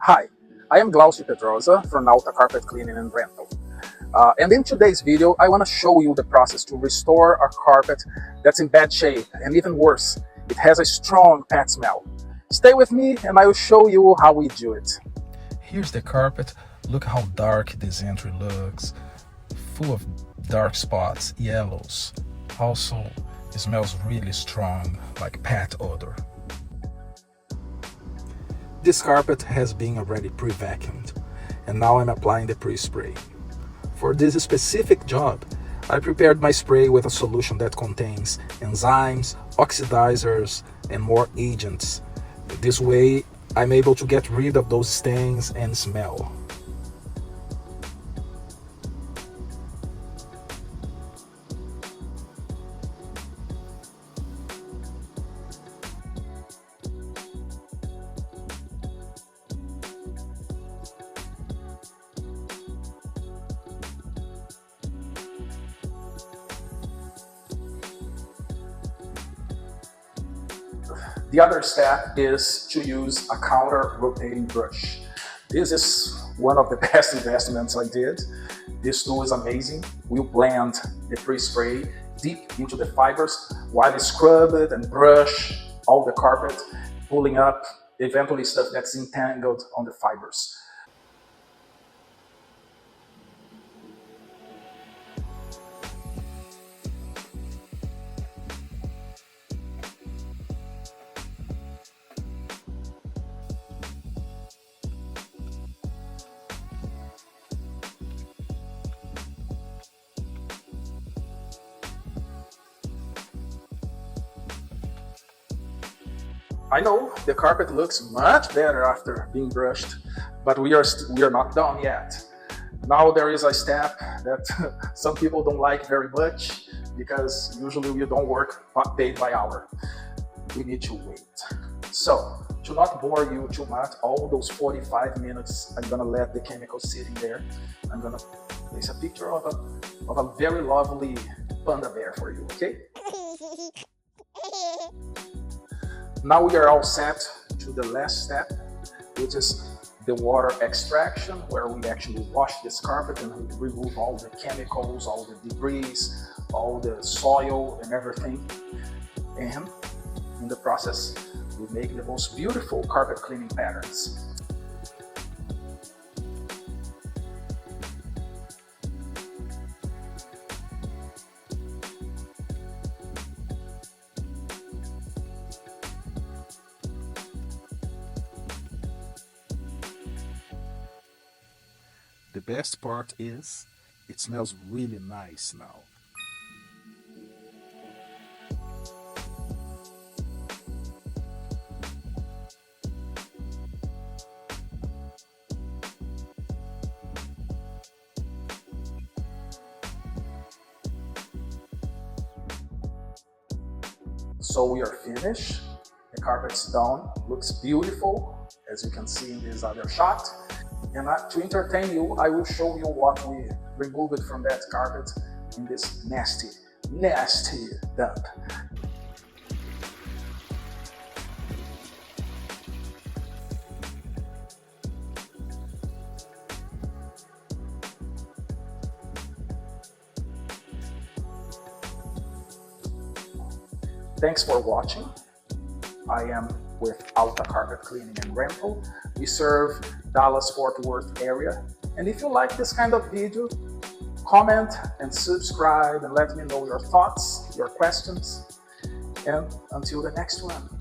Hi, I am Glaucio Pedrosa from Alta Carpet Cleaning and Rental. And in today's video, I want to show you the process to restore a carpet that's in bad shape, and even worse, it has a strong pet smell. Stay with me and I will show you how we do it. Here's the carpet. Look how dark this entry looks. Full of dark spots, yellows. Also, it smells really strong, like pet odor. This carpet has been already pre-vacuumed, and now I'm applying the pre-spray. For this specific job, I prepared my spray with a solution that contains enzymes, oxidizers, and more agents. This way, I'm able to get rid of those stains and smell. The other step is to use a counter rotating brush. This is one of the best investments I did. This tool is amazing. We'll blend the pre-spray deep into the fibers while I scrub it and brush all the carpet, pulling up eventually stuff that's entangled on the fibers. I know the carpet looks much better after being brushed, but we are not done yet. Now there is a step that some people don't like very much because usually we don't work paid by hour. We need to wait. So to not bore you too much, all those 45 minutes, I'm gonna let the chemical sit in there. I'm gonna place a picture of a very lovely panda bear for you, okay? Now we are all set to the last step, which is the water extraction, where we actually wash this carpet and remove all the chemicals, all the debris, all the soil and everything. And in the process, we make the most beautiful carpet cleaning patterns. The best part is, it smells really nice now. So we are finished. The carpet's done, looks beautiful, as you can see in this other shot. And to entertain you, I will show you what we removed from that carpet in this nasty, nasty dump. Thanks for watching. I am with Alta Carpet Cleaning and Rental. We serve Dallas-Fort Worth area. And if you like this kind of video, comment and subscribe and let me know your thoughts, your questions. And until the next one.